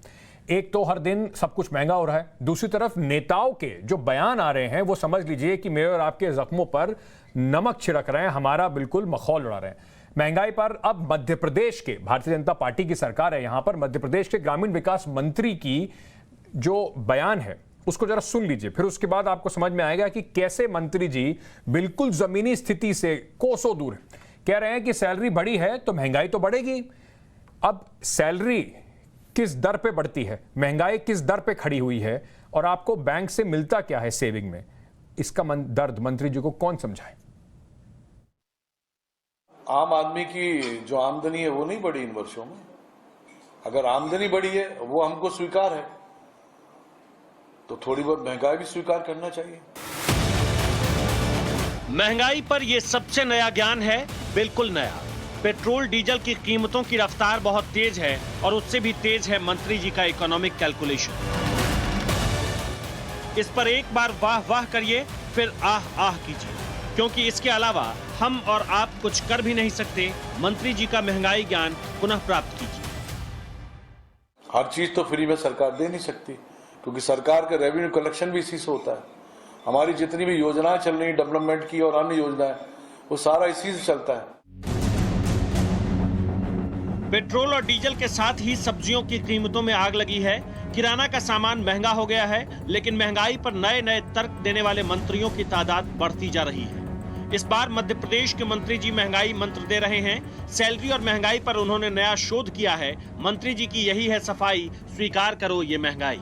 Speaker 1: एक तो हर दिन सब कुछ महंगा हो रहा है, दूसरी तरफ नेताओं के जो बयान आ रहे हैं वो समझ लीजिए कि मेरे और आपके जख्मों पर नमक छिड़क रहे हैं, हमारा बिल्कुल मखौल उड़ा रहे हैं। महंगाई पर अब मध्य प्रदेश के, भारतीय जनता पार्टी की सरकार है यहां पर, मध्य प्रदेश के ग्रामीण विकास मंत्री की जो बयान है उसको जरा सुन लीजिए, फिर उसके बाद आपको समझ में आएगा कि कैसे मंत्री जी बिल्कुल जमीनी स्थिति से कोसों दूर है। कह रहे हैं कि सैलरी बढ़ी है तो महंगाई तो बढ़ेगी। अब सैलरी किस दर पे बढ़ती है, महंगाई किस दर पे खड़ी हुई है, और आपको बैंक से मिलता क्या है सेविंग में, इसका दर्द मंत्री जी को कौन समझाए।
Speaker 16: आम आदमी की जो आमदनी है वो नहीं बढ़ी इन वर्षों में। अगर आमदनी बढ़ी है वो हमको स्वीकार है, तो थोड़ी बहुत महंगाई भी स्वीकार करना चाहिए।
Speaker 17: महंगाई पर यह सबसे नया ज्ञान है, बिल्कुल नया। पेट्रोल डीजल की कीमतों की रफ्तार बहुत तेज है, और उससे भी तेज है मंत्री जी का इकोनॉमिक कैलकुलेशन। इस पर एक बार वाह वाह करिए, फिर आह आह कीजिए, क्योंकि इसके अलावा हम और आप कुछ कर भी नहीं सकते। मंत्री जी का महंगाई ज्ञान पुनः प्राप्त कीजिए।
Speaker 16: हर चीज तो फ्री में सरकार दे नहीं सकती, क्योंकि सरकार का रेवेन्यू कलेक्शन भी इसी से होता है। हमारी जितनी भी योजनाएं चल रही डेवलपमेंट की और अन्य योजनाएं, वो सारा इसी से चलता है।
Speaker 17: पेट्रोल और डीजल के साथ ही सब्जियों की कीमतों में आग लगी है। किराना का सामान महंगा हो गया है, लेकिन महंगाई पर नए नए तर्क देने वाले मंत्रियों की तादाद बढ़ती जा रही है। इस बार मध्य प्रदेश के मंत्री जी महंगाई मंत्र दे रहे हैं। सैलरी और महंगाई पर उन्होंने नया शोध किया है। मंत्री जी की यही है सफाई, स्वीकार करो ये महंगाई।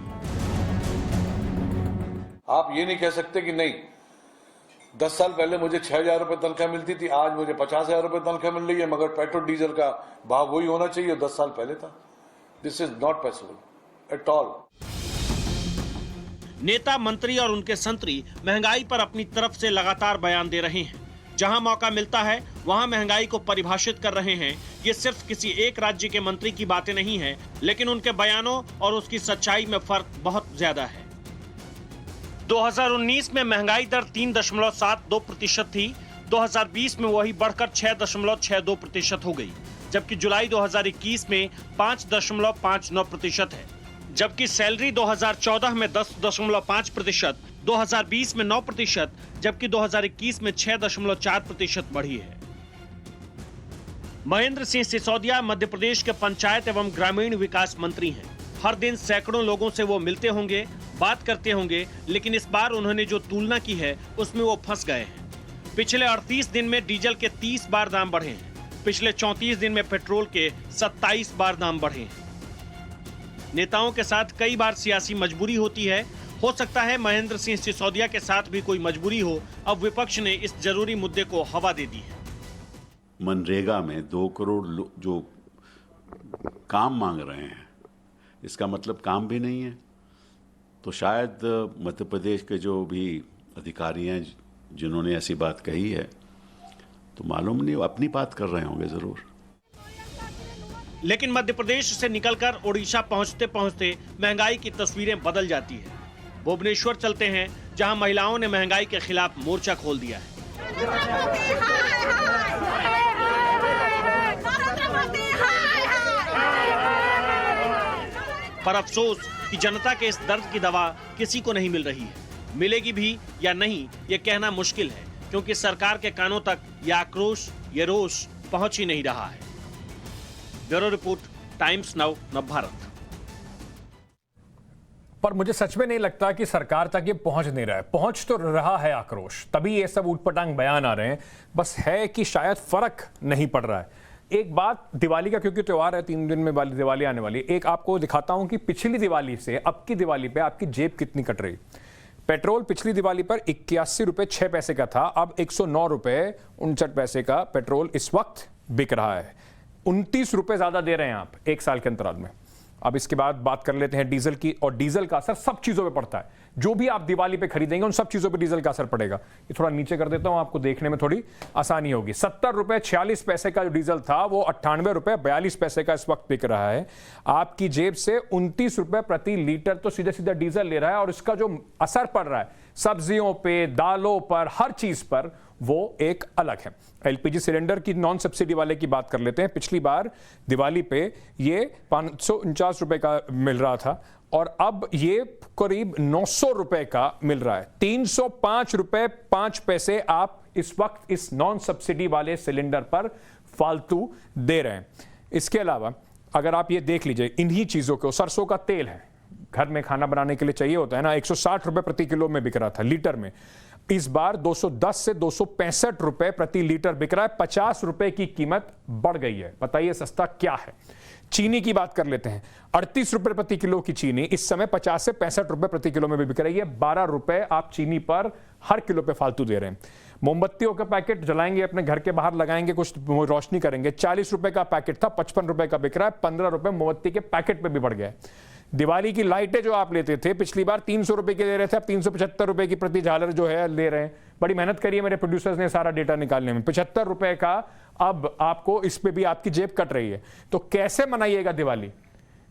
Speaker 16: आप ये नहीं कह सकते कि नहीं, 10 साल पहले मुझे 6,000 रुपए तनख्वाह मिलती थी, आज मुझे 50,000 रुपए तनख्वाह मिल रही है, मगर पेट्रोल डीजल का भाव वही होना चाहिए 10 साल पहले था। This is not possible at all.
Speaker 17: नेता, मंत्री और उनके संतरी महंगाई पर अपनी तरफ से लगातार बयान दे रहे हैं। जहां मौका मिलता है वहां महंगाई को परिभाषित कर रहे हैं। ये सिर्फ किसी एक राज्य के मंत्री की बातें नहीं है, लेकिन उनके बयानों और उसकी सच्चाई में फर्क बहुत ज्यादा है। 2019 में महंगाई दर 3.72% थी। 2020 में वही बढ़कर 6.62% हो गई, जबकि जुलाई 2021 में 5.59% है। जबकि सैलरी 2014 में 10.5%, 2020 में 9%, जबकि 2021 में 6.4% बढ़ी है। महेंद्र सिंह सिसोदिया मध्य प्रदेश के पंचायत एवं ग्रामीण विकास मंत्री हैं। हर दिन सैकड़ों लोगों से वो मिलते होंगे, बात करते होंगे, लेकिन इस बार उन्होंने जो तुलना की है उसमें वो फंस गए हैं। पिछले 38 दिन में डीजल के 30 बार दाम बढ़े हैं। पिछले 34 दिन में पेट्रोल के 27 बार दाम बढ़े हैं। नेताओं के साथ कई बार सियासी मजबूरी होती है। हो सकता है महेंद्र सिंह सिसोदिया के साथ भी कोई मजबूरी हो। अब विपक्ष ने इस जरूरी मुद्दे को हवा दे दी है।
Speaker 18: मनरेगा में 2 करोड़ जो काम मांग रहे हैं, इसका मतलब काम भी नहीं है। तो शायद मध्य प्रदेश के जो भी अधिकारी हैं जिन्होंने ऐसी बात कही है, तो मालूम नहीं अपनी बात कर रहे होंगे जरूर।
Speaker 17: लेकिन मध्य प्रदेश से निकलकर ओडिशा पहुंचते पहुंचते महंगाई की तस्वीरें बदल जाती है। भुवनेश्वर चलते हैं, जहां महिलाओं ने महंगाई के खिलाफ मोर्चा खोल दिया है। पर अफसोस कि जनता के इस दर्द की दवा किसी को नहीं मिल रही है। मिलेगी भी या नहीं, ये कहना मुश्किल है, क्योंकि सरकार के कानों तक ये आक्रोश, ये रोष पहुंच ही नहीं रहा है। Bureau report, times now, Navbharat.
Speaker 1: पर मुझे सच में नहीं लगता कि सरकार तक ये पहुंच नहीं रहा है। पहुंच तो रहा है आक्रोश, तभी ये सब ऊटपटांग बयान आ रहे हैं। बस है कि शायद फर्क नहीं पड़ रहा है। एक बात दिवाली का, क्योंकि त्योहार है, 3 दिन में वाली दिवाली आने वाली, एक आपको दिखाता हूं कि पिछली दिवाली से अब की दिवाली पे आपकी जेब कितनी कट रही। पेट्रोल पिछली दिवाली पर 81 रुपए 6 पैसे का था, अब 109 रुपए 59 पैसे का पेट्रोल इस वक्त बिक रहा है। 29 रुपए ज्यादा दे रहे हैं आप एक साल के अंतराल में। अब इसके बाद बात कर लेते हैं डीजल की, और डीजल का असर सब चीजों पे पड़ता है। जो भी आप दिवाली पे खरीदेंगे उन सब चीजों पे डीजल का असर पड़ेगा। ये थोड़ा नीचे कर देता हूं, आपको देखने में थोड़ी आसानी होगी। 70 रुपए 46 पैसे का जो डीजल था वो 98 रुपए 42 पैसे का इस वक्त बिक रहा है। आपकी जेब से 29 रुपए प्रति लीटर तो सीधा सीधा डीजल ले रहा है, और इसका जो असर पड़ रहा है सब्जियों पे, दालों पर, हर चीज पर, वो एक अलग है। एलपीजी सिलेंडर की नॉन सब्सिडी वाले की बात कर लेते हैं। पिछली बार दिवाली पे ये 549 रुपए का मिल रहा था, और अब ये करीब 900 रुपए का मिल रहा है। 305 रुपए 5 पैसे आप इस वक्त इस नॉन सब्सिडी वाले सिलेंडर पर फालतू दे रहे हैं। इसके अलावा अगर आप ये देख लीजिए, इन्हीं चीजों को, सरसों का तेल है, घर में खाना बनाने के लिए चाहिए होता है ना, 160 रुपए प्रति किलो में बिक रहा था लीटर में। इस बार 210 से 265 रुपए प्रति लीटर बिक रहा है। 50 रुपए की कीमत बढ़ गई है। बताइए सस्ता क्या है। चीनी की बात कर लेते हैं। 38 रुपए प्रति किलो की चीनी इस समय 50 से 65 रुपए प्रति किलो में भी बिक रही है। 12 रुपए आप चीनी पर हर किलो पे फालतू दे रहे हैं। मोमबत्तियों का पैकेट जलाएंगे, अपने घर के बाहर लगाएंगे, कुछ रोशनी करेंगे, 40 रुपए का पैकेट था, 55 रुपए का बिक रहा है। 15 रुपए मोमबत्ती के पैकेट पे भी बढ़ गया है। दिवाली की लाइटें जो आप लेते थे पिछली बार 300 रुपए की ले रहे थे, अब 375 रुपए की प्रति झालर जो है ले रहे हैं। बड़ी मेहनत करी है मेरे प्रोड्यूसर्स ने सारा डेटा निकालने में। 75 रुपए का अब आपको इस पे भी आपकी जेब कट रही है। तो कैसे मनाइएगा दिवाली?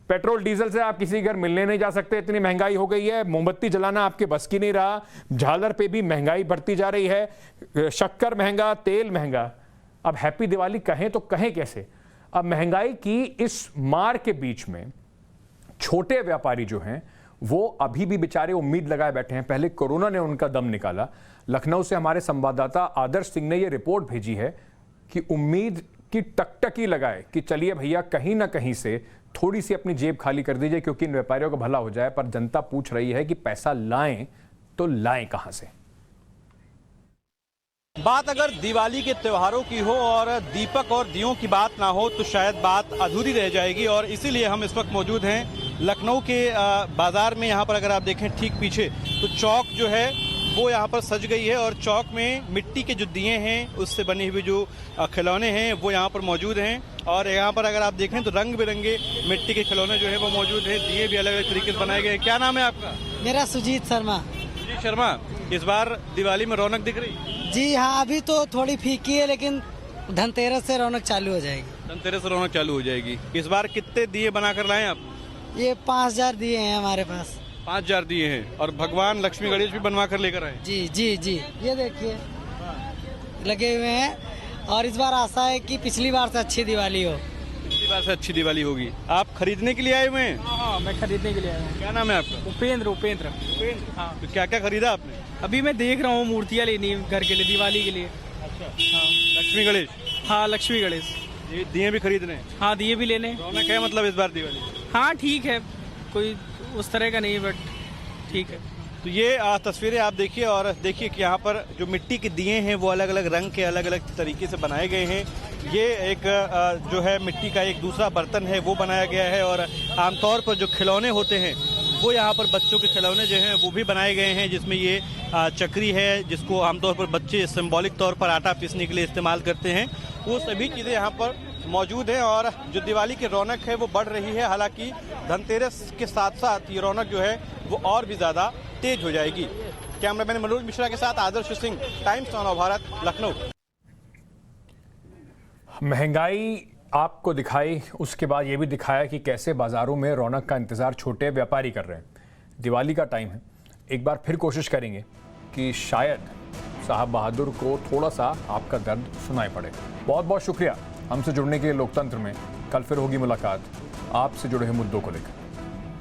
Speaker 1: पेट्रोल डीजल से आप किसी घर मिलने नहीं जा सकते, इतनी महंगाई हो गई है। मोमबत्ती जलाना आपके बस की नहीं रहा। झालर पे भी महंगाई बढ़ती जा रही है। शक्कर महंगा, तेल महंगा। अब हैप्पी दिवाली कहें तो कहें कैसे? अब महंगाई की इस मार के बीच में छोटे व्यापारी जो हैं वो अभी भी बेचारे उम्मीद लगाए बैठे हैं। पहले कोरोना ने उनका दम निकाला। लखनऊ से हमारे संवाददाता आदर्श सिंह ने यह रिपोर्ट भेजी है कि उम्मीद की टकटकी लगाए कि चलिए भैया कहीं ना कहीं से थोड़ी सी अपनी जेब खाली कर दीजिए, क्योंकि इन व्यापारियों का भला हो जाए। पर जनता पूछ रही है कि पैसा लाएं तो लाएं कहां से?
Speaker 19: बात अगर दिवाली के त्योहारों की हो और दीपक और दियों की बात ना हो तो शायद बात अधूरी रह जाएगी। और इसीलिए हम इस वक्त मौजूद हैं लखनऊ के बाजार में। यहाँ पर अगर आप देखें ठीक पीछे तो चौक जो है वो यहाँ पर सज गई है और चौक में मिट्टी के जो दिए हैं उससे बने हुए जो खिलौने हैं वो यहाँ पर मौजूद हैं। और यहाँ पर अगर आप देखें तो रंग बिरंगे मिट्टी के खिलौने जो है वो मौजूद हैं। दिए भी अलग अलग तरीके से बनाए गए हैं। क्या नाम है आपका?
Speaker 12: मेरा सुजीत शर्मा।
Speaker 19: सुजीत शर्मा, इस बार दिवाली में रौनक दिख रही?
Speaker 12: जी हाँ, अभी तो थोड़ी फीकी है, लेकिन धनतेरस से रौनक चालू हो जाएगी।
Speaker 19: धनतेरस से रौनक चालू हो जाएगी। इस बार कितने दिए बनाकर लाए आप?
Speaker 12: ये 5000 दिए हैं हमारे पास।
Speaker 19: 5000 दिए हैं। और भगवान लक्ष्मी गणेश भी बनवा कर लेकर आए?
Speaker 12: जी जी जी, ये देखिए लगे हुए हैं। और इस बार आशा है कि पिछली बार से अच्छी दिवाली हो।
Speaker 19: पिछली बार से अच्छी दिवाली होगी। आप खरीदने के लिए आए हुए हैं?
Speaker 12: हाँ, मैं खरीदने के लिए आया हूँ।
Speaker 19: क्या नाम है आपका?
Speaker 12: उपेंद्र।
Speaker 19: हाँ। तो क्या क्या खरीदा आपने?
Speaker 12: अभी मैं देख रहा हूँ मूर्तियाँ लेनी है घर के लिए, दिवाली के लिए।
Speaker 19: अच्छा। हाँ। लक्ष्मी गणेश?
Speaker 12: हाँ, लक्ष्मी गणेश।
Speaker 19: ये दिए भी खरीदने हैं?
Speaker 12: हाँ, दिए भी लेने।
Speaker 19: रौनक है मतलब इस बार दिवाली?
Speaker 12: हाँ ठीक है, कोई उस तरह का नहीं, बट ठीक है।
Speaker 19: तो ये तस्वीरें आप देखिए और देखिए कि यहाँ पर जो मिट्टी के दिए हैं वो अलग अलग रंग के अलग अलग तरीके से बनाए गए हैं। ये एक जो है मिट्टी का एक दूसरा बर्तन है वो बनाया गया है। और आमतौर पर जो खिलौने होते हैं वो यहाँ पर बच्चों के खिलौने जो हैं वो भी बनाए गए हैं, जिसमें ये चक्री है जिसको आमतौर पर बच्चे सिंबॉलिक तौर पर आटा पीसने के लिए इस्तेमाल करते हैं। वो सभी चीज़ें यहाँ पर मौजूद हैं और जो दिवाली की रौनक है वो बढ़ रही है। हालांकि धनतेरस के साथ साथ ये रौनक जो है वो और भी ज़्यादा तेज हो जाएगी। कैमरामैन मनोज मिश्रा के साथ आदर्श सिंह, टाइम्स ऑफ भारत, लखनऊ।
Speaker 1: महंगाई आपको दिखाई, उसके बाद ये भी दिखाया कि कैसे बाजारों में रौनक का इंतजार छोटे व्यापारी कर रहे हैं। दिवाली का टाइम है, एक बार फिर कोशिश करेंगे कि शायद साहब बहादुर को थोड़ा सा आपका दर्द सुनाई पड़े। बहुत बहुत शुक्रिया हमसे जुड़ने के लिए लोकतंत्र में। कल फिर होगी मुलाकात आपसे जुड़े हुए मुद्दों को लेकर।